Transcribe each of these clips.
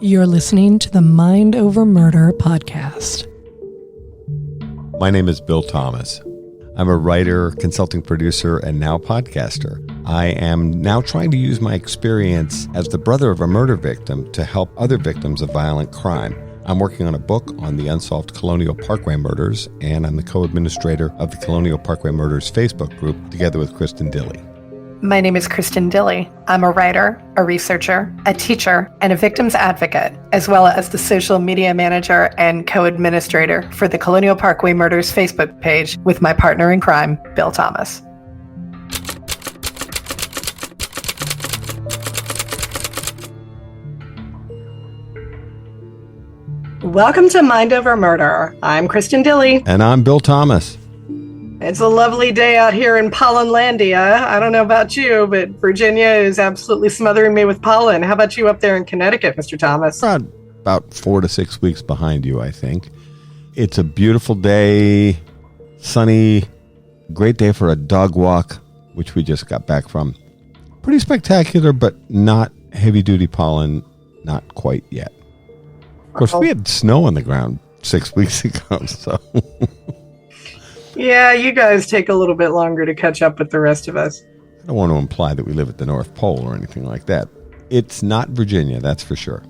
You're listening to the Mind Over Murder podcast. My name is Bill Thomas. I'm a writer, consulting producer, and now podcaster. I am now trying to use my experience as the brother of a murder victim to help other victims of violent crime. I'm working on a book on the unsolved Colonial Parkway murders, and I'm the co-administrator of the Colonial Parkway Murders Facebook group, together with Kristin Dilley. My name is Kristin Dilley. I'm a writer, a researcher, a teacher, and a victims advocate, as well as the social media manager and co-administrator for the Colonial Parkway Murders Facebook page with my partner in crime, Bill Thomas. Welcome to Mind Over Murder. I'm Kristin Dilley. And I'm Bill Thomas. It's a lovely day out here in Pollenlandia. I don't know about you, but Virginia is absolutely smothering me with pollen. How about you up there in Connecticut, Mr. Thomas? About 4 to 6 weeks behind you, I think. It's a beautiful day, sunny, great day for a dog walk, which we just got back from. Pretty spectacular, but not heavy-duty pollen, not quite yet. Of course, we had snow on the ground 6 weeks ago, so... Yeah, you guys take a little bit longer to catch up with the rest of us. I don't want to imply that we live at the North Pole or anything like that. It's not Virginia, that's for sure.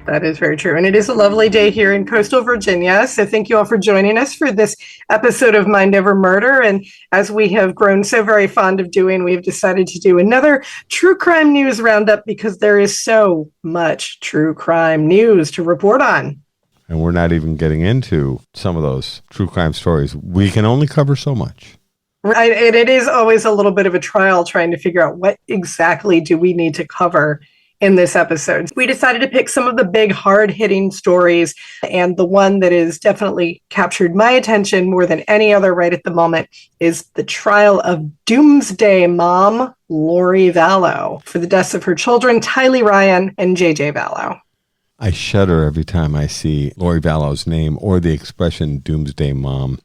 That is very true. And it is a lovely day here in coastal Virginia. So thank you all for joining us for this episode of Mind Over Murder. And as we have grown so very fond of doing, we've decided to do another True Crime News Roundup because there is so much true crime news to report on. And we're not even getting into some of those true crime stories. We can only cover so much. Right. And it is always a little bit of a trial trying to figure out what exactly do we need to cover in this episode. We decided to pick some of the big hard-hitting stories. And the one that has definitely captured my attention more than any other right at the moment is the trial of Doomsday Mom, Lori Vallow, for the deaths of her children, Tylee Ryan and JJ Vallow. I shudder every time I see Lori Vallow's name or the expression Doomsday Mom.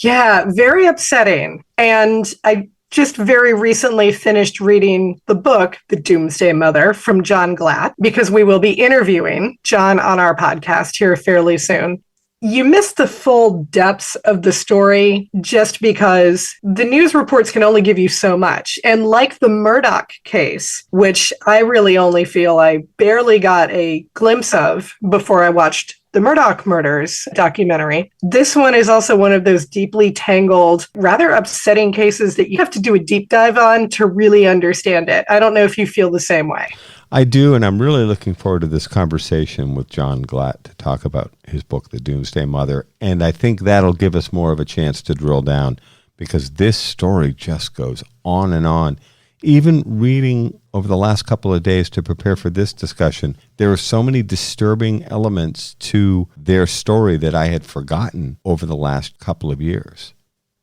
Yeah, very upsetting. And I just very recently finished reading the book, The Doomsday Mother, from John Glatt, because we will be interviewing John on our podcast here fairly soon. You miss the full depths of the story just because the news reports can only give you so much. And like the Murdaugh case, which I really only feel I barely got a glimpse of before I watched the Murdaugh murders documentary, this one is also one of those deeply tangled, rather upsetting cases that you have to do a deep dive on to really understand it. I don't know if you feel the same way. I do, and I'm really looking forward to this conversation with John Glatt to talk about his book, The Doomsday Mother. And I think that'll give us more of a chance to drill down because this story just goes on and on. Even reading over the last couple of days to prepare for this discussion, there are so many disturbing elements to their story that I had forgotten over the last couple of years.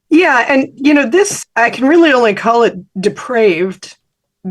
Yeah, and this, I can really only call it depraved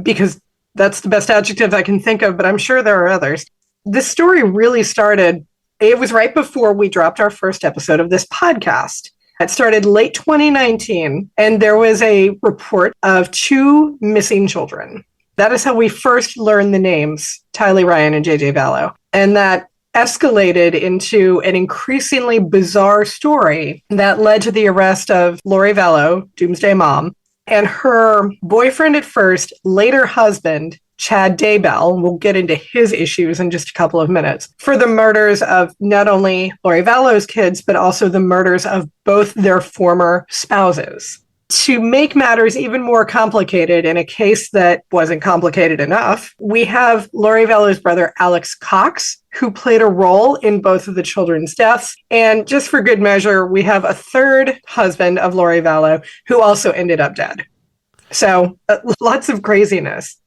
because that's the best adjective I can think of, but I'm sure there are others. This story really started, it was right before we dropped our first episode of this podcast. It started late 2019, and there was a report of 2 missing children. That is how we first learned the names, Tylee Ryan and JJ Vallow. And that escalated into an increasingly bizarre story that led to the arrest of Lori Vallow, Doomsday Mom, and her boyfriend at first, later husband, Chad Daybell, we'll get into his issues in just a couple of minutes, for the murders of not only Lori Vallow's kids, but also the murders of both their former spouses. To make matters even more complicated in a case that wasn't complicated enough, we have Lori Vallow's brother, Alex Cox, who played a role in both of the children's deaths. And just for good measure, we have a third husband of Lori Vallow who also ended up dead. So lots of craziness.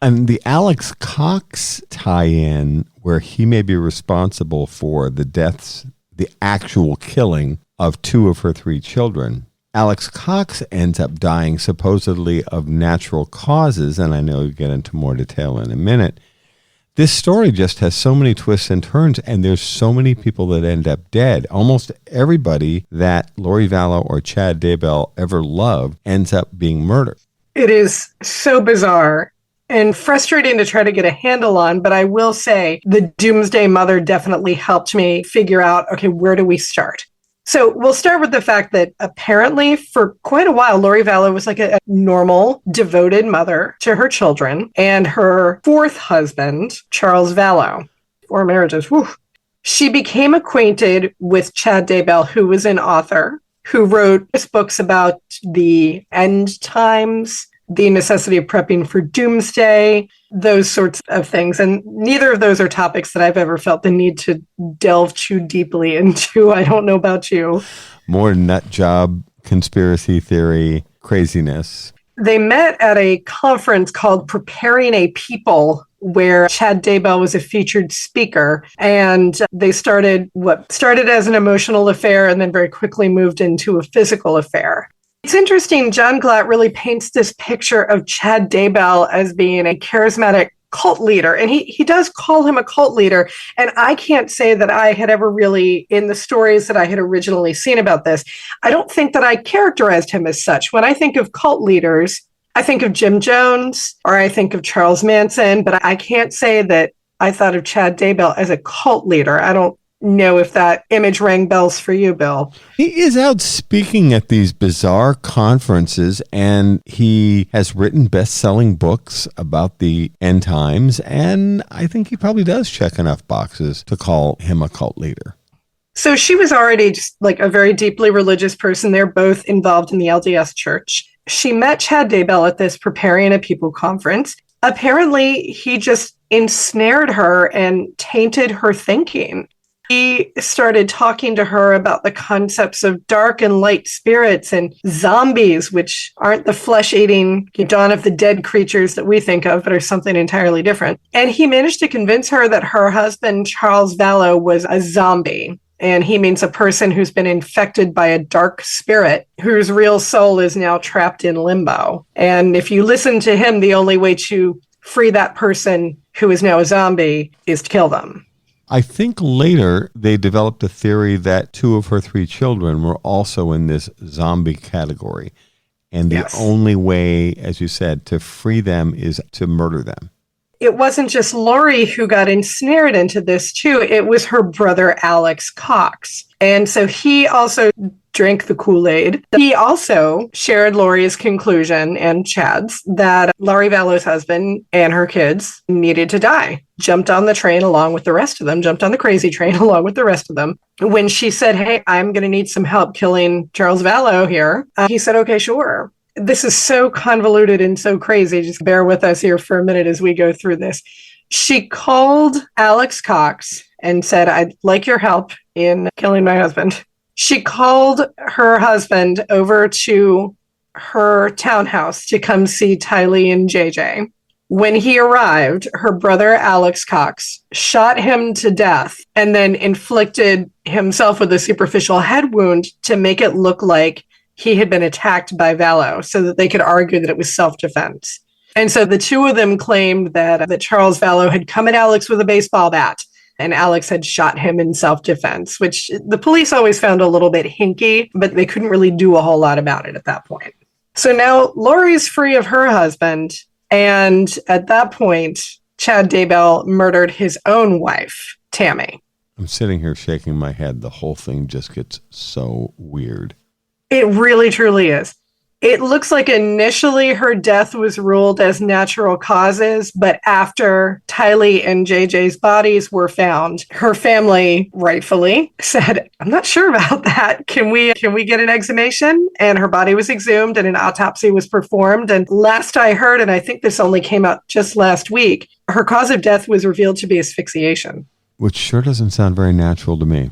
And the Alex Cox tie-in, where he may be responsible for the deaths, the actual killing of 2 of her 3 children. Alex Cox ends up dying supposedly of natural causes, and I know you'll get into more detail in a minute. This story just has so many twists and turns, and there's so many people that end up dead. Almost everybody that Lori Vallow or Chad Daybell ever loved ends up being murdered. It is so bizarre. and frustrating to try to get a handle on. But I will say the Doomsday Mother definitely helped me figure out, okay, where do we start? So we'll start with the fact that apparently for quite a while, Lori Vallow was like a normal, devoted mother to her children. And her fourth husband, Charles Vallow, 4 marriages, whew. She became acquainted with Chad Daybell, who was an author who wrote books about the end times, the necessity of prepping for doomsday, those sorts of things. And neither of those are topics that I've ever felt the need to delve too deeply into. I don't know about you. More nut job, conspiracy theory, craziness. They met at a conference called Preparing a People, where Chad Daybell was a featured speaker. And they started what started as an emotional affair and then very quickly moved into a physical affair. It's interesting, John Glatt really paints this picture of Chad Daybell as being a charismatic cult leader. And he does call him a cult leader. And I can't say that I had ever really, in the stories that I had originally seen about this, I don't think that I characterized him as such. When I think of cult leaders, I think of Jim Jones or I think of Charles Manson, but I can't say that I thought of Chad Daybell as a cult leader. I don't know if that image rang bells for you, Bill. He is out speaking at these bizarre conferences, and he has written best-selling books about the end times, and I think he probably does check enough boxes to call him a cult leader. So she was already just like a very deeply religious person. They're both involved in the LDS Church. She met Chad Daybell at this Preparing a People conference. Apparently, he just ensnared her and tainted her thinking. He started talking to her about the concepts of dark and light spirits and zombies, which aren't the flesh-eating Dawn of the Dead creatures that we think of, but are something entirely different. And he managed to convince her that her husband, Charles Vallow, was a zombie. And he means a person who's been infected by a dark spirit whose real soul is now trapped in limbo. And if you listen to him, the only way to free that person who is now a zombie is to kill them. I think later they developed a theory that 2 of her 3 children were also in this zombie category. And the only way, as you said, to free them is to murder them. It wasn't just Lori who got ensnared into this, too. It was her brother, Alex Cox. And so he also drank the Kool-Aid. He also shared Lori's conclusion and Chad's that Lori Vallow's husband and her kids needed to die. Jumped on the train along with the rest of them, jumped on the crazy train along with the rest of them. When she said, hey, I'm going to need some help killing Charles Vallow here, he said, okay, sure. This is so convoluted and so crazy. Just bear with us here for a minute as we go through this. She called Alex Cox and said, I'd like your help in killing my husband. She called her husband over to her townhouse to come see Dilley and JJ. When he arrived, her brother, Alex Cox, shot him to death and then inflicted himself with a superficial head wound to make it look like he had been attacked by Vallow so that they could argue that it was self-defense. And so the 2 of them claimed that Charles Vallow had come at Alex with a baseball bat and Alex had shot him in self-defense, which the police always found a little bit hinky, but they couldn't really do a whole lot about it at that point. So now Lori's free of her husband. And at that point, Chad Daybell murdered his own wife, Tammy. I'm sitting here shaking my head. The whole thing just gets so weird. It really, truly is. It looks like initially her death was ruled as natural causes, but after Dilley and JJ's bodies were found, her family rightfully said, I'm not sure about that. Can we get an exhumation? And her body was exhumed and an autopsy was performed. And last I heard, and I think this only came out just last week, her cause of death was revealed to be asphyxiation. Which sure doesn't sound very natural to me.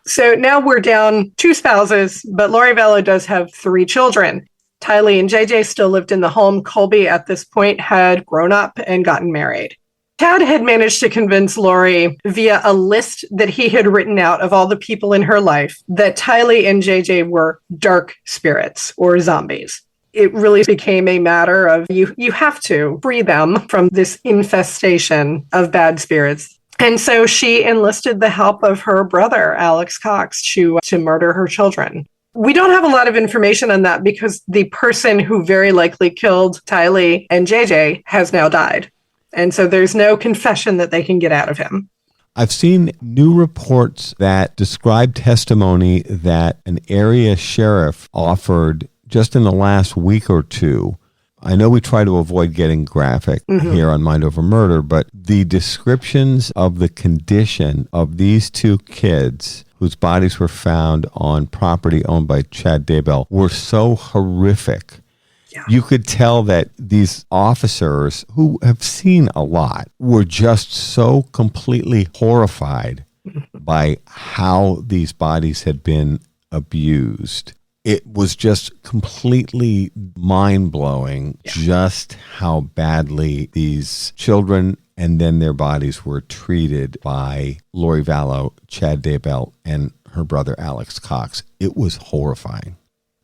So now we're down 2 spouses, but Lori Vallow does have 3 children. Dilley and JJ still lived in the home. Colby at this point had grown up and gotten married. Chad had managed to convince Lori via a list that he had written out of all the people in her life that Dilley and JJ were dark spirits or zombies. It really became a matter of you have to free them from this infestation of bad spirits. And so she enlisted the help of her brother, Alex Cox, to murder her children. We don't have a lot of information on that because the person who very likely killed Dilley and JJ has now died. And so there's no confession that they can get out of him. I've seen new reports that describe testimony that an area sheriff offered just in the last week or two. I know we try to avoid getting graphic here on Mind Over Murder, but the descriptions of the condition of these two kids whose bodies were found on property owned by Chad Daybell were so horrific. Yeah. You could tell that these officers, who have seen a lot, were just so completely horrified by how these bodies had been abused. It was just completely mind-blowing just how badly these children and then their bodies were treated by Lori Vallow, Chad Daybell, and her brother Alex Cox. It was horrifying.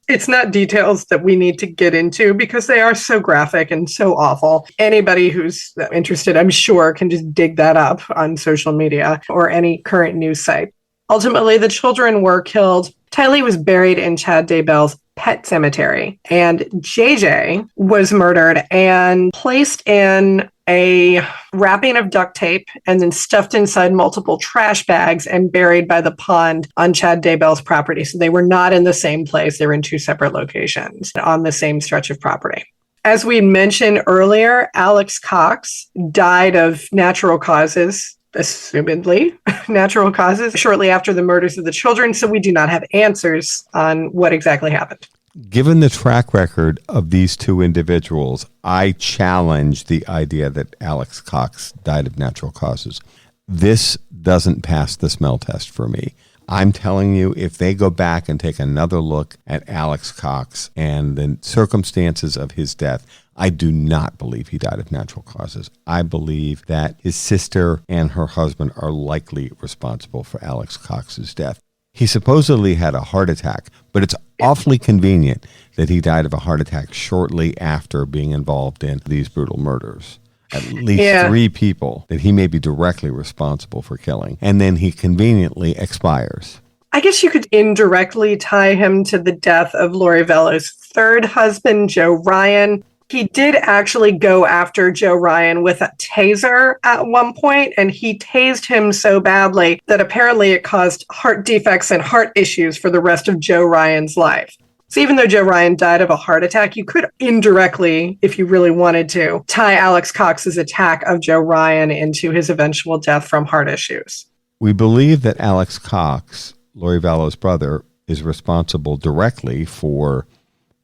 It's not details that we need to get into because they are so graphic and so awful. Anybody who's interested, I'm sure, can just dig that up on social media or any current news site. Ultimately, the children were killed. Dilley was buried in Chad Daybell's pet cemetery, and JJ was murdered and placed in a wrapping of duct tape and then stuffed inside multiple trash bags and buried by the pond on Chad Daybell's property. So they were not in the same place. They were in two separate locations on the same stretch of property. As we mentioned earlier, Alex Cox died of natural causes, assumedly natural causes, shortly after the murders of the children. So we do not have answers on what exactly happened. Given the track record of these two individuals, I challenge the idea that Alex Cox died of natural causes. This doesn't pass the smell test for me. I'm telling you, if they go back and take another look at Alex Cox and the circumstances of his death, I do not believe he died of natural causes. I believe that his sister and her husband are likely responsible for Alex Cox's death. He supposedly had a heart attack, but it's awfully convenient that he died of a heart attack shortly after being involved in these brutal murders. At least 3 people that he may be directly responsible for killing. And then he conveniently expires. I guess you could indirectly tie him to the death of Lori Vallow's third husband, Joe Ryan. He did actually go after Joe Ryan with a taser at one point, and he tased him so badly that apparently it caused heart defects and heart issues for the rest of Joe Ryan's life. So even though Joe Ryan died of a heart attack, you could indirectly, if you really wanted to, tie Alex Cox's attack of Joe Ryan into his eventual death from heart issues. We believe that Alex Cox, Lori Vallow's brother, is responsible directly for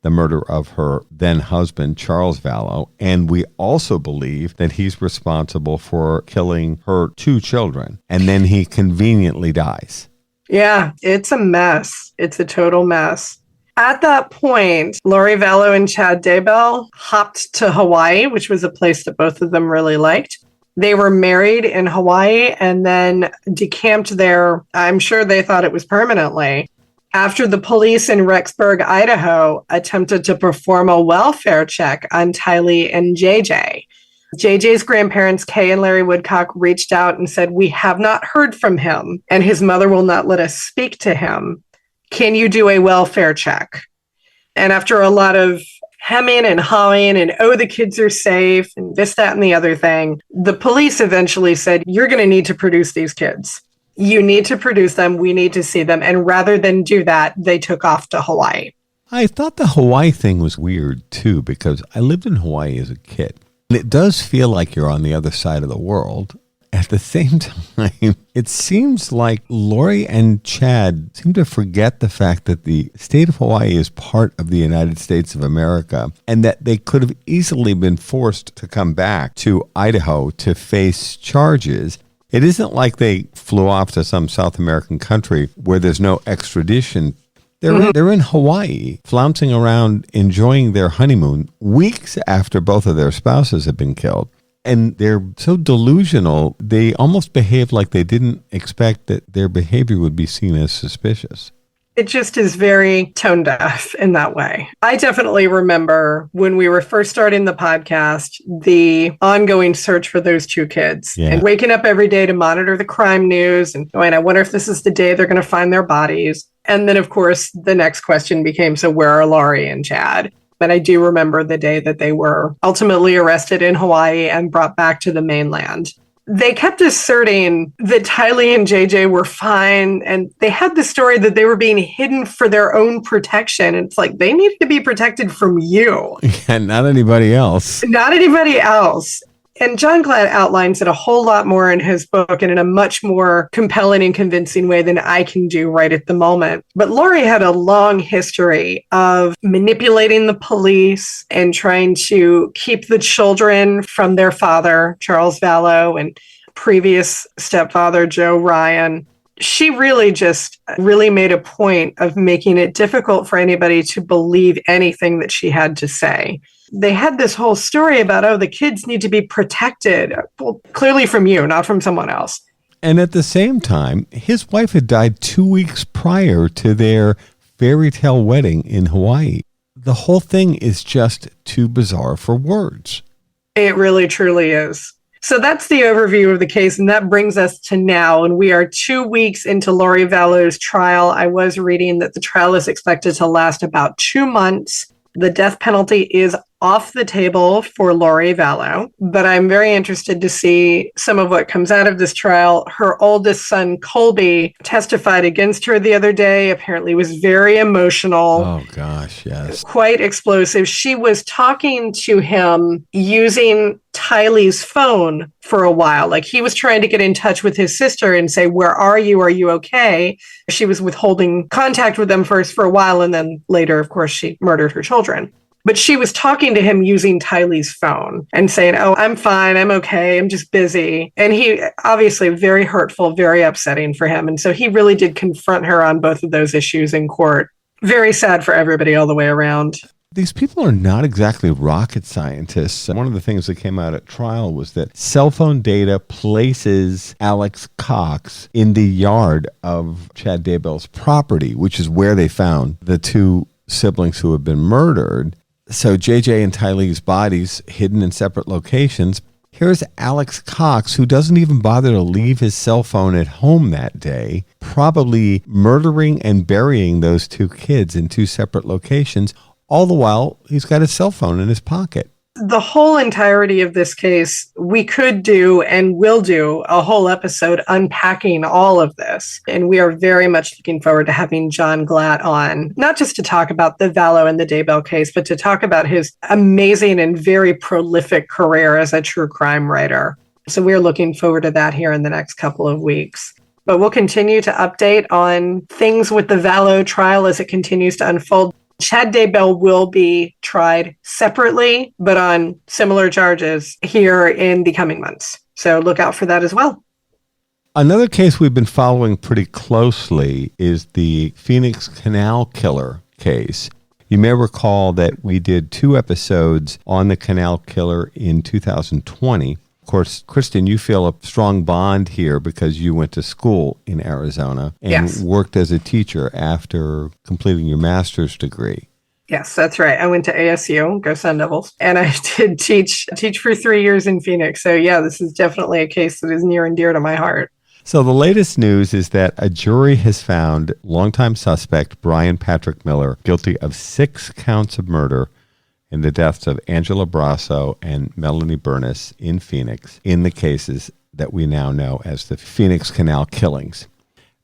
the murder of her then husband, Charles Vallow. And we also believe that he's responsible for killing her 2 children. And then he conveniently dies. Yeah, it's a mess. It's a total mess. At that point, Lori Vallow and Chad Daybell hopped to Hawaii, which was a place that both of them really liked. They were married in Hawaii and then decamped there. I'm sure they thought it was permanently. After the police in Rexburg, Idaho, attempted to perform a welfare check on Dilley and JJ. JJ's grandparents, Kay and Larry Woodcock, reached out and said, "We have not heard from him, and his mother will not let us speak to him. Can you do a welfare check?" And after a lot of hemming and hawing and, "Oh, the kids are safe," and this, that, and the other thing, the police eventually said, "You're going to need to produce these kids. You need to produce them. We need to see them." And rather than do that, they took off to Hawaii. I thought the Hawaii thing was weird, too, because I lived in Hawaii as a kid. And it does feel like you're on the other side of the world. At the same time, it seems like Lori and Chad seem to forget the fact that the state of Hawaii is part of the United States of America and that they could have easily been forced to come back to Idaho to face charges. It isn't like they flew off to some South American country where there's no extradition. They're in Hawaii, flouncing around, enjoying their honeymoon weeks after both of their spouses have been killed. And they're so delusional, they almost behave like they didn't expect that their behavior would be seen as suspicious. It just is very tone deaf in that way. I definitely remember when we were first starting the podcast, the ongoing search for those two kids and waking up every day to monitor the crime news and going, I wonder if this is the day they're going to find their bodies. And then, of course, the next question became, so where are Lori and Chad? But I do remember the day that they were ultimately arrested in Hawaii and brought back to the mainland. They kept asserting that Tylee and JJ were fine, and they had the story that they were being hidden for their own protection. It's like, they needed to be protected from you. And not anybody else. Not anybody else. And John Glatt outlines it a whole lot more in his book and in a much more compelling and convincing way than I can do right at the moment. But Lori had a long history of manipulating the police and trying to keep the children from their father, Charles Vallow, and previous stepfather, Joe Ryan. She really made a point of making it difficult for anybody to believe anything that she had to say. They had this whole story about, the kids need to be protected. Well, clearly from you, not from someone else. And at the same time, his wife had died 2 weeks prior to their fairy tale wedding in Hawaii. The whole thing is just too bizarre for words. It really, truly is. So that's the overview of the case, and that brings us to now. And we are 2 weeks into Lori Vallow's trial. I was reading that the trial is expected to last about 2 months. The death penalty is off the table for Lori Vallow, but I'm very interested to see some of what comes out of this trial. Her oldest son, Colby, testified against her the other day, apparently was very emotional. Oh, gosh, yes. Quite explosive. She was talking to him using Tylee's phone for a while. Like, he was trying to get in touch with his sister and say, where are you? Are you okay? She was withholding contact with them first for a while, and then later, of course, she murdered her children. But she was talking to him using Tylee's phone and saying, I'm fine, I'm okay, I'm just busy. And he, obviously, very hurtful, very upsetting for him. And so he really did confront her on both of those issues in court. Very sad for everybody all the way around. These people are not exactly rocket scientists. One of the things that came out at trial was that cell phone data places Alex Cox in the yard of Chad Daybell's property, which is where they found the two siblings who had been murdered. So JJ and Tylee's bodies hidden in separate locations. Here's Alex Cox, who doesn't even bother to leave his cell phone at home that day, probably murdering and burying those two kids in two separate locations. All the while, he's got his cell phone in his pocket. The whole entirety of this case, we could do and will do a whole episode unpacking all of this. And we are very much looking forward to having John Glatt on, not just to talk about the Vallow and the Daybell case, but to talk about his amazing and very prolific career as a true crime writer. So we're looking forward to that here in the next couple of weeks. But we'll continue to update on things with the Vallow trial as it continues to unfold. Chad Daybell will be tried separately, but on similar charges here in the coming months. So look out for that as well. Another case we've been following pretty closely is the Phoenix Canal Killer case. You may recall that we did 2 episodes on the Canal Killer in 2020. Of course, Kristin, you feel a strong bond here because you went to school in Arizona and worked as a teacher after completing your master's degree. Yes, that's right. I went to ASU, go Sun Devils, and I did teach for 3 years in Phoenix. So yeah, this is definitely a case that is near and dear to my heart. So the latest news is that a jury has found longtime suspect Bryan Patrick Miller guilty of 6 counts of murder in the deaths of Angela Brasso and Melanie Bernis in Phoenix in the cases that we now know as the Phoenix Canal killings.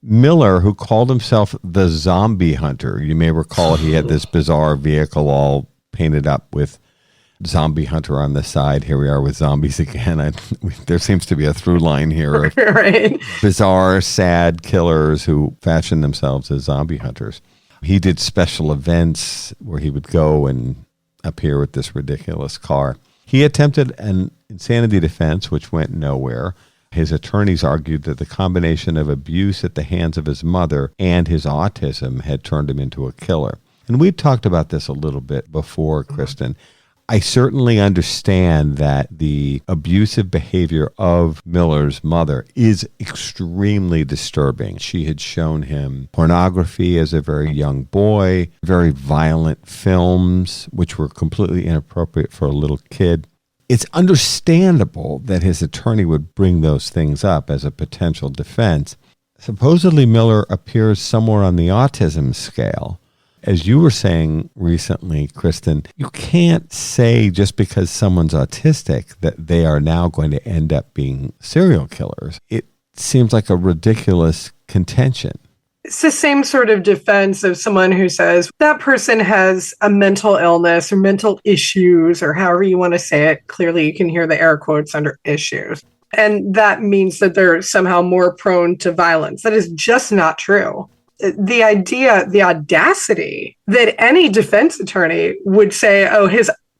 Miller, who called himself the Zombie Hunter, you may recall he had this bizarre vehicle all painted up with Zombie Hunter on the side. Here we are with zombies again. There seems to be a through line here of bizarre, sad killers who fashion themselves as zombie hunters. He did special events where he would go and appear with this ridiculous car. He attempted an insanity defense, which went nowhere. His attorneys argued that the combination of abuse at the hands of his mother and his autism had turned him into a killer. And we've talked about this a little bit before, Kristin. I certainly understand that the abusive behavior of Miller's mother is extremely disturbing. She had shown him pornography as a very young boy, very violent films, which were completely inappropriate for a little kid. It's understandable that his attorney would bring those things up as a potential defense. Supposedly, Miller appears somewhere on the autism scale. As you were saying recently, Kristin, you can't say just because someone's autistic that they are now going to end up being serial killers. It seems like a ridiculous contention. It's the same sort of defense of someone who says that person has a mental illness or mental issues or however you want to say it. Clearly, you can hear the air quotes under issues. And that means that they're somehow more prone to violence. That is just not true. The idea, the audacity that any defense attorney would say, oh,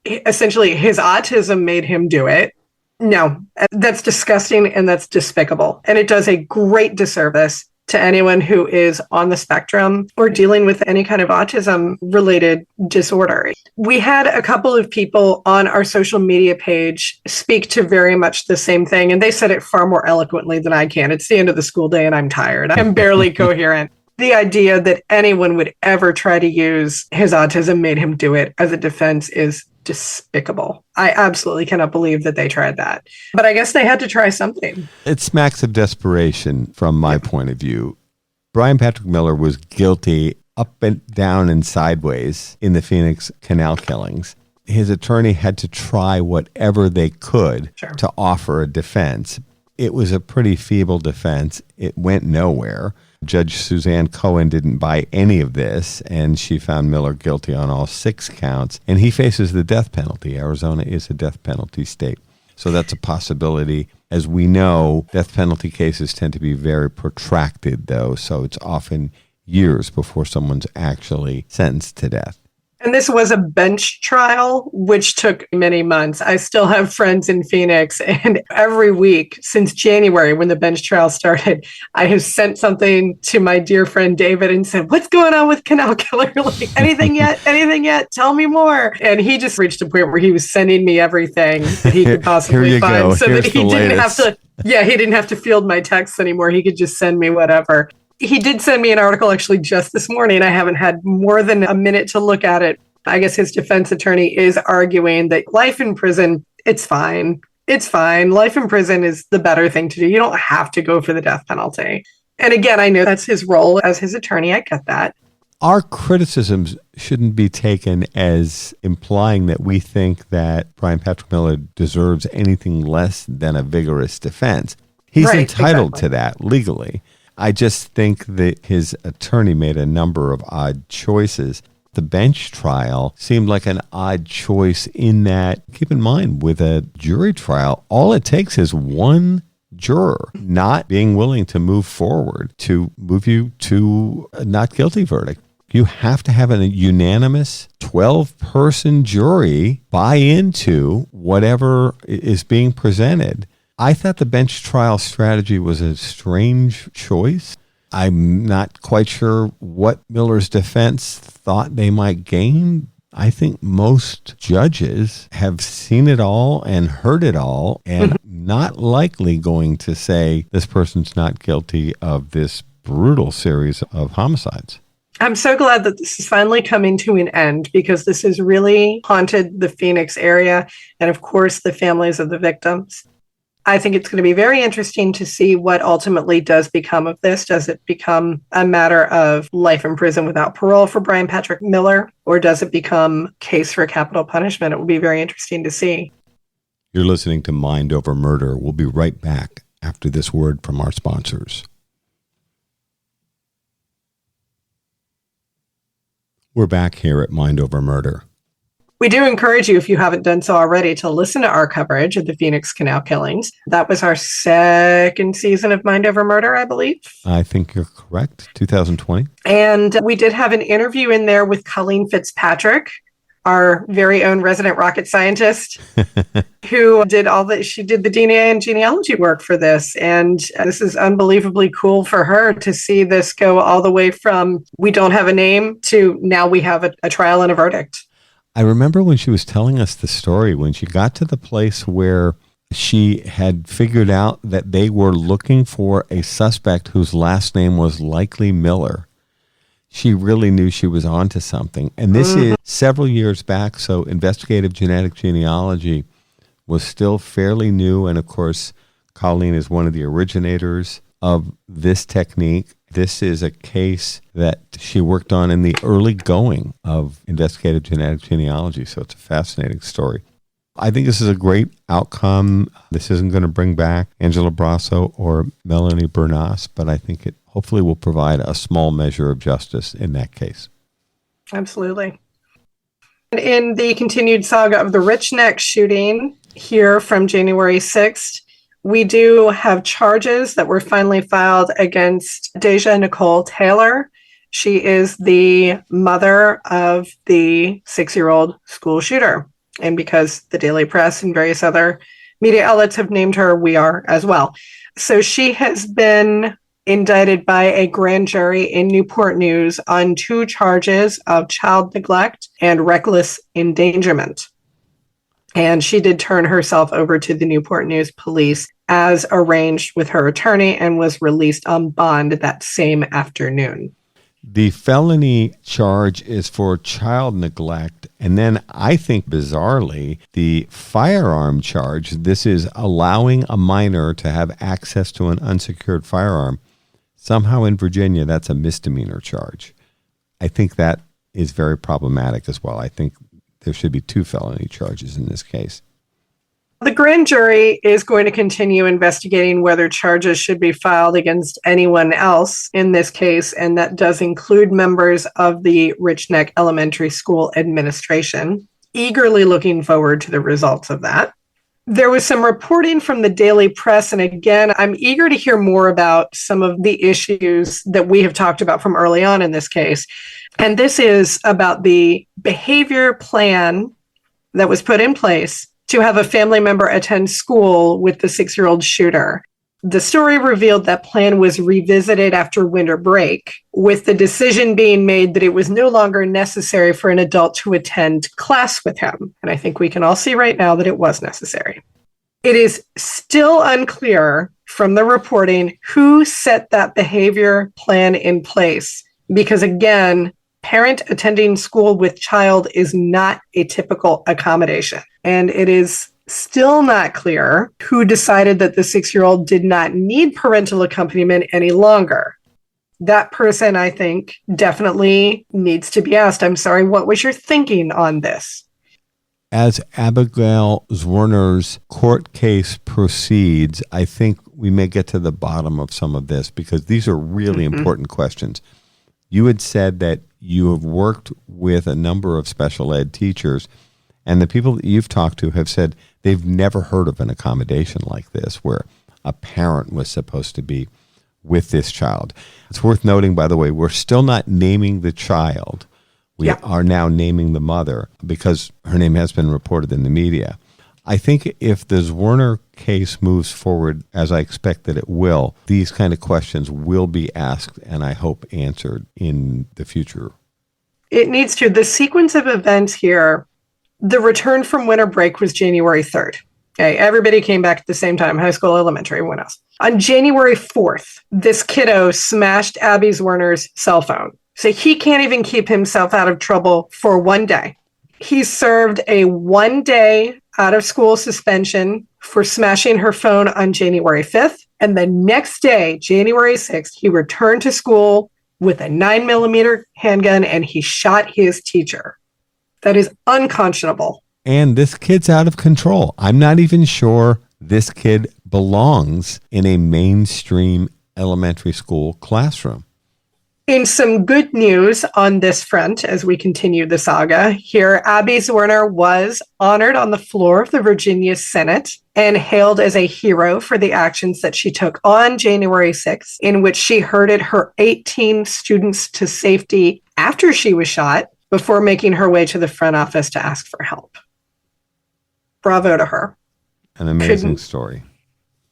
essentially his autism made him do it. No, that's disgusting and that's despicable. And it does a great disservice to anyone who is on the spectrum or dealing with any kind of autism-related disorder. We had a couple of people on our social media page speak to very much the same thing, and they said it far more eloquently than I can. It's the end of the school day and I'm tired. I'm barely coherent. The idea that anyone would ever try to use his autism made him do it as a defense is despicable. I absolutely cannot believe that they tried that. But I guess they had to try something. It smacks of desperation from my point of view. Bryan Patrick Miller was guilty up and down and sideways in the Phoenix Canal killings. His attorney had to try whatever they could to offer a defense. It was a pretty feeble defense. It went nowhere. Judge Suzanne Cohen didn't buy any of this, and she found Miller guilty on all 6 counts, and he faces the death penalty. Arizona is a death penalty state. So that's a possibility. As we know, death penalty cases tend to be very protracted, though, so it's often years before someone's actually sentenced to death. And this was a bench trial, which took many months. I still have friends in Phoenix, and every week since January, when the bench trial started, I have sent something to my dear friend David and said, what's going on with Canal Killer? Like, anything yet? Anything yet? Tell me more. And he just reached a point where he was sending me everything that he could possibly find so that he didn't have to, he didn't have to field my texts anymore. He could just send me whatever. He did send me an article actually just this morning. I haven't had more than a minute to look at it. I guess his defense attorney is arguing that life in prison, it's fine. It's fine. Life in prison is the better thing to do. You don't have to go for the death penalty. And again, I know that's his role as his attorney. I get that. Our criticisms shouldn't be taken as implying that we think that Bryan Patrick Miller deserves anything less than a vigorous defense. He's entitled to that legally. I just think that his attorney made a number of odd choices. The bench trial seemed like an odd choice in that, keep in mind, with a jury trial, all it takes is one juror not being willing to move forward to move you to a not guilty verdict. You have to have a unanimous 12-person jury buy into whatever is being presented. I thought the bench trial strategy was a strange choice. I'm not quite sure what Miller's defense thought they might gain. I think most judges have seen it all and heard it all and not likely going to say this person's not guilty of this brutal series of homicides. I'm so glad that this is finally coming to an end because this has really haunted the Phoenix area and, of course, the families of the victims. I think it's going to be very interesting to see what ultimately does become of this. Does it become a matter of life in prison without parole for Bryan Patrick Miller, or does it become a case for capital punishment? It will be very interesting to see. You're listening to Mind Over Murder. We'll be right back after this word from our sponsors. We're back here at Mind Over Murder. We do encourage you, if you haven't done so already, to listen to our coverage of the Phoenix Canal killings. That was our second season of Mind Over Murder, I believe. I think you're correct, 2020. And we did have an interview in there with Colleen Fitzpatrick, our very own resident rocket scientist, who did she did the DNA and genealogy work for this. And this is unbelievably cool for her to see this go all the way from we don't have a name to now we have a trial and a verdict. I remember when she was telling us the story, when she got to the place where she had figured out that they were looking for a suspect whose last name was likely Miller. She really knew she was onto something. And this is several years back, so investigative genetic genealogy was still fairly new. And of course, Colleen is one of the originators of this technique. This is a case that she worked on in the early going of investigative genetic genealogy. So it's a fascinating story. I think this is a great outcome. This isn't going to bring back Angela Brasso or Melanie Bernas, but I think it hopefully will provide a small measure of justice in that case. Absolutely. And in the continued saga of the Richneck shooting here from January 6th, we do have charges that were finally filed against Deja Nicole Taylor. She is the mother of the 6-year-old school shooter. And because the Daily Press and various other media outlets have named her, we are as well. So she has been indicted by a grand jury in Newport News on 2 charges of child neglect and reckless endangerment. And she did turn herself over to the Newport News police as arranged with her attorney and was released on bond that same afternoon. The felony charge is for child neglect. And then I think bizarrely, the firearm charge, this is allowing a minor to have access to an unsecured firearm. Somehow in Virginia, that's a misdemeanor charge. I think that is very problematic as well. I think there should be 2 felony charges in this case. The grand jury is going to continue investigating whether charges should be filed against anyone else in this case, and that does include members of the Richneck Elementary School administration. Eagerly looking forward to the results of that. There was some reporting from the Daily Press, and again, I'm eager to hear more about some of the issues that we have talked about from early on in this case. And this is about the behavior plan that was put in place to have a family member attend school with the 6-year-old shooter. The story revealed that plan was revisited after winter break, with the decision being made that it was no longer necessary for an adult to attend class with him. And I think we can all see right now that it was necessary. It is still unclear from the reporting who set that behavior plan in place, because again, parent attending school with child is not a typical accommodation. And it is still not clear who decided that the 6-year-old did not need parental accompaniment any longer. That person, I think, definitely needs to be asked, I'm sorry, what was your thinking on this? As Abigail Zwerner's court case proceeds, I think we may get to the bottom of some of this, because these are really important questions. You had said that you have worked with a number of special ed teachers, and the people that you've talked to have said they've never heard of an accommodation like this where a parent was supposed to be with this child. It's worth noting, by the way, we're still not naming the child. We are now naming the mother because her name has been reported in the media. I think if the Zwerner case moves forward, as I expect that it will, these kind of questions will be asked and I hope answered in the future. It needs to. The sequence of events here, the return from winter break was January 3rd. Okay, everybody came back at the same time, high school, elementary, everyone else. On January 4th, this kiddo smashed Abby Zwerner's cell phone. So he can't even keep himself out of trouble for one day. He served a 1-day out of school suspension for smashing her phone on January 5th. And the next day, January 6th, he returned to school with a 9mm handgun and he shot his teacher. That is unconscionable. And this kid's out of control. I'm not even sure this kid belongs in a mainstream elementary school classroom. In some good news on this front, as we continue the saga, here, Abby Zwerner was honored on the floor of the Virginia Senate and hailed as a hero for the actions that she took on January 6th, in which she herded her 18 students to safety after she was shot, before making her way to the front office to ask for help. Bravo to her. An amazing story.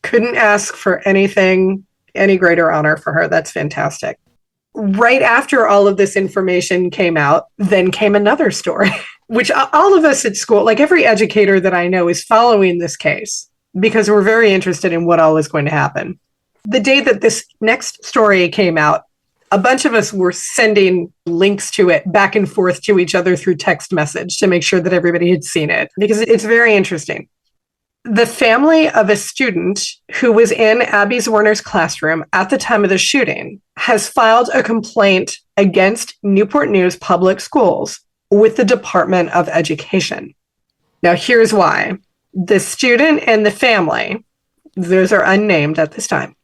Couldn't ask for anything, any greater honor for her. That's fantastic. Right after all of this information came out, then came another story. which all of us at school, like every educator that I know, is following this case because we're very interested in what all is going to happen. The day that this next story came out, a bunch of us were sending links to it back and forth to each other through text message to make sure that everybody had seen it, because it's very interesting. The family of a student who was in Abby Werner's classroom at the time of the shooting has filed a complaint against Newport News Public Schools with the Department of Education. Now, here's why. The student and the family, those are unnamed at this time,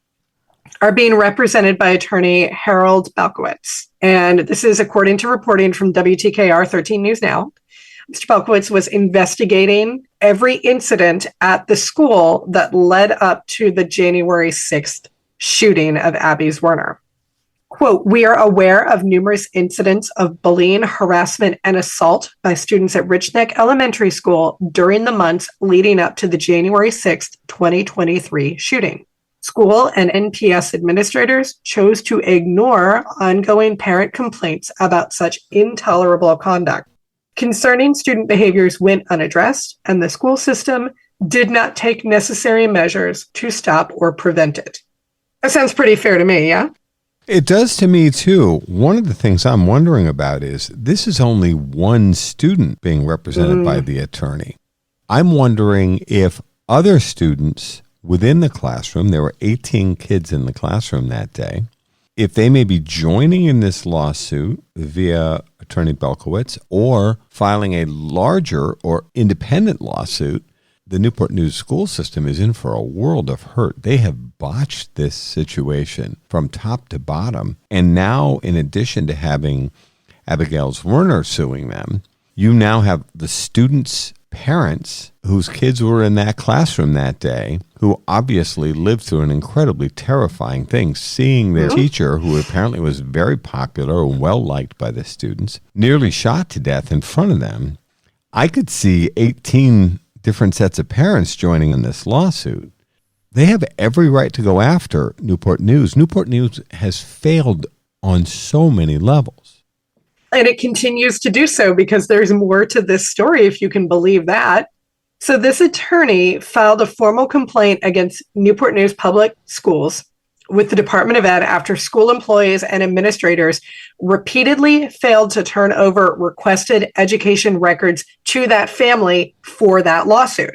are being represented by attorney Harold Belkowitz. And this is according to reporting from WTKR 13 News Now. Mr. Belkowitz was investigating every incident at the school that led up to the January 6th shooting of Abby Werner. Quote, "We are aware of numerous incidents of bullying, harassment, and assault by students at Richneck Elementary School during the months leading up to the January 6th, 2023 shooting. School and NPS administrators chose to ignore ongoing parent complaints about such intolerable conduct. Concerning student behaviors went unaddressed, and the school system did not take necessary measures to stop or prevent it." That sounds pretty fair to me, yeah? It does to me, too. One of the things I'm wondering about is this is only one student being represented by the attorney. I'm wondering if other students within the classroom, there were 18 kids in the classroom that day, if they may be joining in this lawsuit via attorney Belkowitz or filing a larger or independent lawsuit. The Newport News school system is in for a world of hurt. They have botched this situation from top to bottom. And now, in addition to having Abigail Werner suing them, you now have the students' parents whose kids were in that classroom that day, who obviously lived through an incredibly terrifying thing, seeing their teacher, who apparently was very popular and well-liked by the students, nearly shot to death in front of them. I could see 18 different sets of parents joining in this lawsuit. They have every right to go after Newport News. Newport News has failed on so many levels. And it continues to do so because there's more to this story, if you can believe that. So this attorney filed a formal complaint against Newport News Public Schools with the Department of Ed after school employees and administrators repeatedly failed to turn over requested education records to that family for that lawsuit.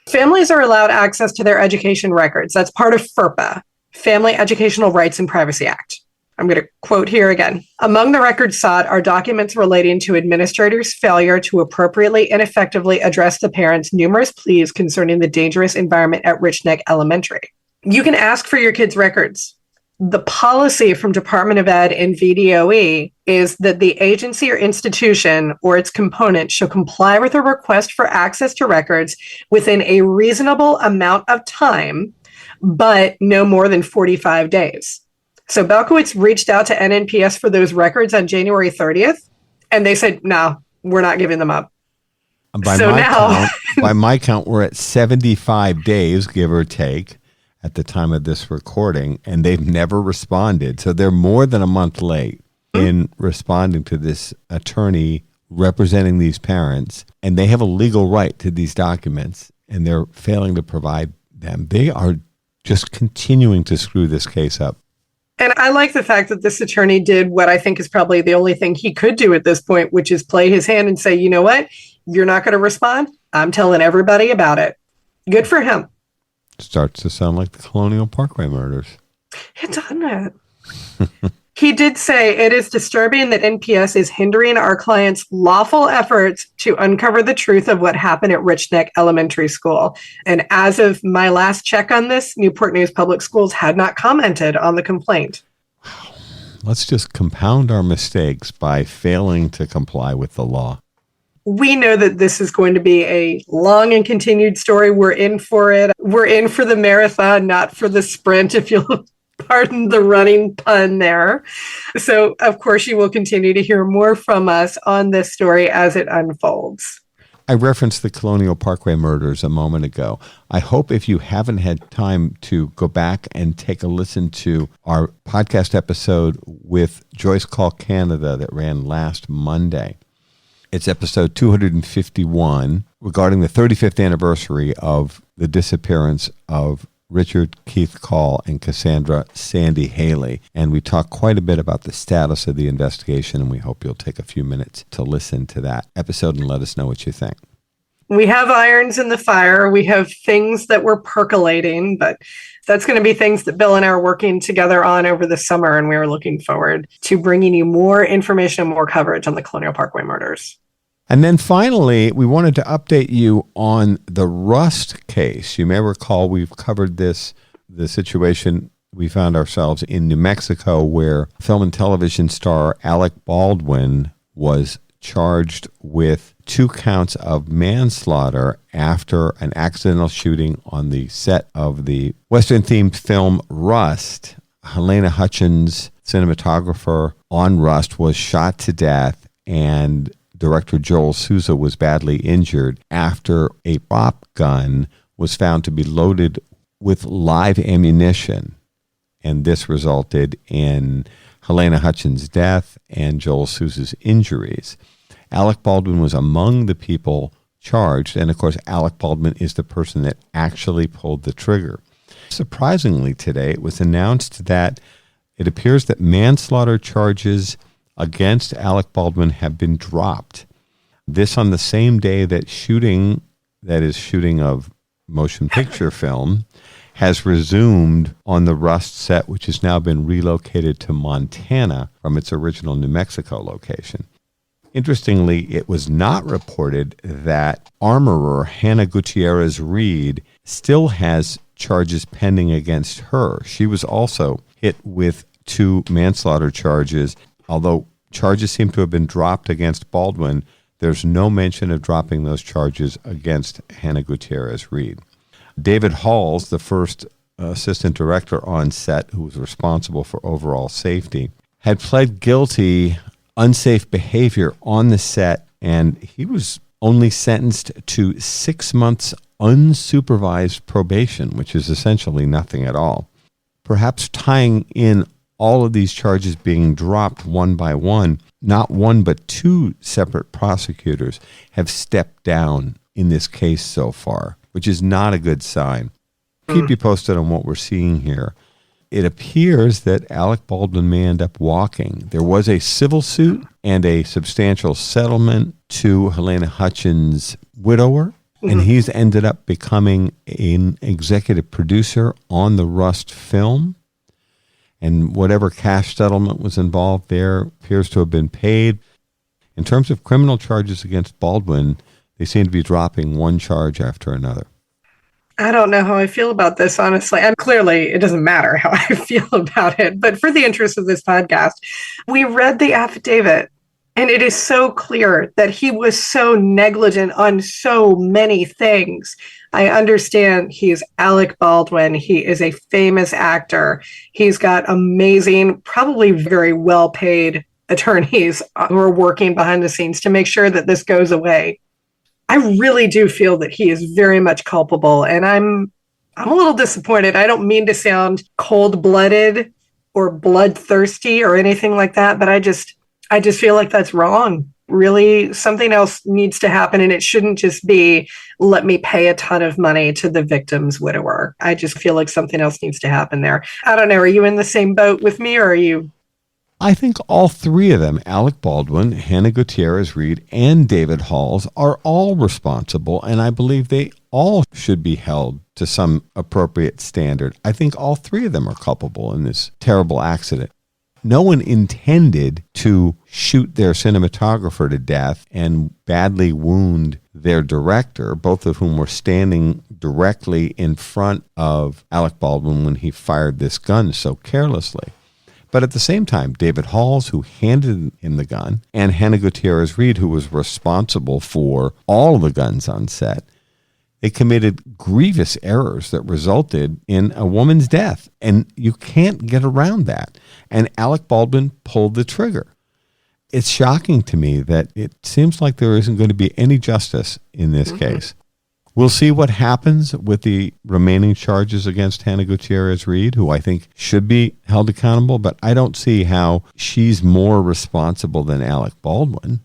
Families are allowed access to their education records. That's part of FERPA, Family Educational Rights and Privacy Act. I'm going to quote here again. "Among the records sought are documents relating to administrators' failure to appropriately and effectively address the parents' numerous pleas concerning the dangerous environment at Richneck Elementary." You can ask for your kids' records. The policy from Department of Ed and VDOE is that the agency or institution or its component shall comply with a request for access to records within a reasonable amount of time, but no more than 45 days. So Belkowitz reached out to NNPS for those records on January 30th, and they said, no, we're not giving them up. By my count, we're at 75 days, give or take, at the time of this recording, and they've never responded. So they're more than a month late in responding to this attorney representing these parents, and they have a legal right to these documents, and they're failing to provide them. They are just continuing to screw this case up. And I like the fact that this attorney did what I think is probably the only thing he could do at this point, which is play his hand and say, you know what? You're not going to respond. I'm telling everybody about it. Good for him. Starts to sound like the Colonial Parkway murders. It doesn't. He did say, "It is disturbing that NPS is hindering our clients' lawful efforts to uncover the truth of what happened at Richneck Elementary School. And as of my last check on this, Newport News Public Schools had not commented on the complaint." Wow. Let's just compound our mistakes by failing to comply with the law. We know that this is going to be a long and continued story. We're in for it. We're in for the marathon, not for the sprint, if you'll pardon the running pun there. So, of course, you will continue to hear more from us on this story as it unfolds. I referenced the Colonial Parkway murders a moment ago. I hope if you haven't had time to go back and take a listen to our podcast episode with Joyce Call Canada that ran last Monday. It's episode 251 regarding the 35th anniversary of the disappearance of Richard Keith Call and Cassandra Sandy Haley. And we talk quite a bit about the status of the investigation, and we hope you'll take a few minutes to listen to that episode and let us know what you think. We have irons in the fire. We have things that we're percolating, but that's going to be things that Bill and I are working together on over the summer, and we are looking forward to bringing you more information and more coverage on the Colonial Parkway murders. And then finally, we wanted to update you on the Rust case. You may recall we've covered the situation we found ourselves in New Mexico, where film and television star Alec Baldwin was charged with 2 counts of manslaughter after an accidental shooting on the set of the Western-themed film Rust. Helena Hutchins, cinematographer on Rust, was shot to death, and director Joel Souza was badly injured after a prop gun was found to be loaded with live ammunition. And this resulted in Helena Hutchins' death and Joel Souza's injuries. Alec Baldwin was among the people charged, and of course, Alec Baldwin is the person that actually pulled the trigger. Surprisingly, today, it was announced that it appears that manslaughter charges against Alec Baldwin have been dropped. This on the same day that shooting of motion picture film, has resumed on the Rust set, which has now been relocated to Montana from its original New Mexico location. Interestingly, it was not reported that armorer Hannah Gutierrez Reed still has charges pending against her. She was also hit with 2 manslaughter charges. Although charges seem to have been dropped against Baldwin, there's no mention of dropping those charges against Hannah Gutierrez Reed. David Halls, the first assistant director on set who was responsible for overall safety, had pled guilty unsafe behavior on the set, and he was only sentenced to 6 months unsupervised probation, which is essentially nothing at all. Perhaps tying in all of these charges being dropped one by one, not one but 2 separate prosecutors have stepped down in this case so far, which is not a good sign. Keep you posted on what we're seeing here. It appears that Alec Baldwin may end up walking. There was a civil suit and a substantial settlement to Helena Hutchins' widower, and he's ended up becoming an executive producer on the Rust film. And whatever cash settlement was involved there appears to have been paid. In terms of criminal charges against Baldwin, they seem to be dropping one charge after another. I don't know how I feel about this, honestly. And clearly, it doesn't matter how I feel about it. But for the interest of this podcast, we read the affidavit, and it is so clear that he was so negligent on so many things. I understand he's Alec Baldwin. He is a famous actor. He's got amazing, probably very well-paid attorneys who are working behind the scenes to make sure that this goes away. I really do feel that he is very much culpable, and I'm a little disappointed. I don't mean to sound cold-blooded or bloodthirsty or anything like that, but I just feel like that's wrong. Really, something else needs to happen, and it shouldn't just be, let me pay a ton of money to the victim's widower. I just feel like something else needs to happen there. I don't know. Are you in the same boat with me, or are you? I think all 3 of them, Alec Baldwin, Hannah Gutierrez Reed, and David Halls, are all responsible, and I believe they all should be held to some appropriate standard. I think all 3 of them are culpable in this terrible accident. No one intended to shoot their cinematographer to death and badly wound their director, both of whom were standing directly in front of Alec Baldwin when he fired this gun so carelessly. But at the same time, David Halls, who handed him the gun, and Hannah Gutierrez Reed, who was responsible for all the guns on set, they committed grievous errors that resulted in a woman's death. And you can't get around that. And Alec Baldwin pulled the trigger. It's shocking to me that it seems like there isn't going to be any justice in this case. We'll see what happens with the remaining charges against Hannah Gutierrez Reed, who I think should be held accountable, but I don't see how she's more responsible than Alec Baldwin.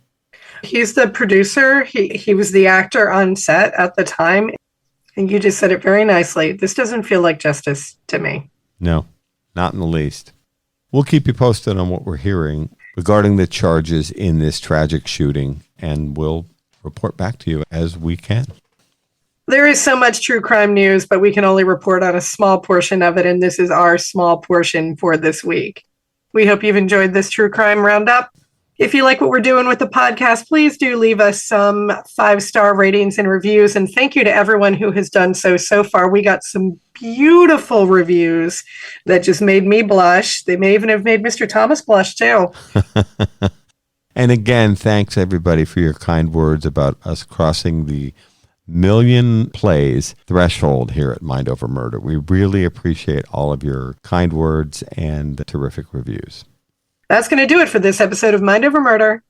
He's the producer. He was the actor on set at the time. And you just said it very nicely. This doesn't feel like justice to me. No, not in the least. We'll keep you posted on what we're hearing regarding the charges in this tragic shooting, and we'll report back to you as we can. There is so much true crime news, but we can only report on a small portion of it, and this is our small portion for this week. We hope you've enjoyed this True Crime Roundup. If you like what we're doing with the podcast, please do leave us some 5-star ratings and reviews. And thank you to everyone who has done so far. We got some beautiful reviews that just made me blush. They may even have made Mr. Thomas blush too. And again, thanks everybody for your kind words about us crossing the 1 million plays threshold here at Mind Over Murder. We really appreciate all of your kind words and terrific reviews. That's going to do it for this episode of Mind Over Murder.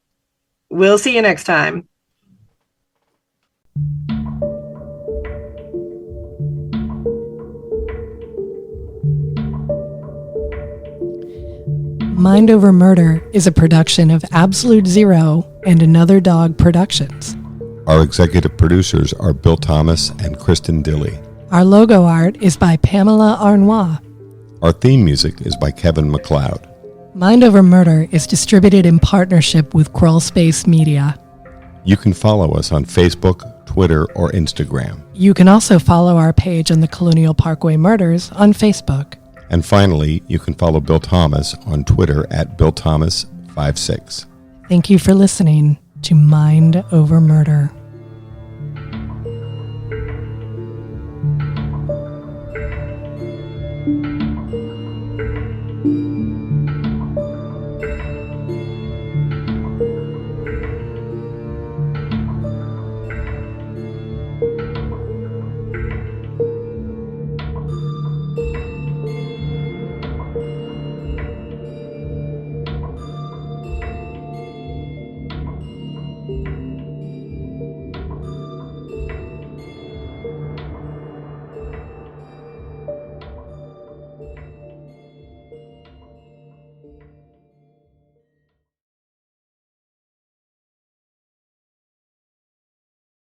We'll see you next time. Mind Over Murder is a production of Absolute Zero and Another Dog Productions. Our executive producers are Bill Thomas and Kristin Dilley. Our logo art is by Pamela Arnois. Our theme music is by Kevin MacLeod. Mind Over Murder is distributed in partnership with Crawlspace Media. You can follow us on Facebook, Twitter, or Instagram. You can also follow our page on the Colonial Parkway Murders on Facebook. And finally, you can follow Bill Thomas on Twitter at BillThomas56. Thank you for listening to Mind Over Murder.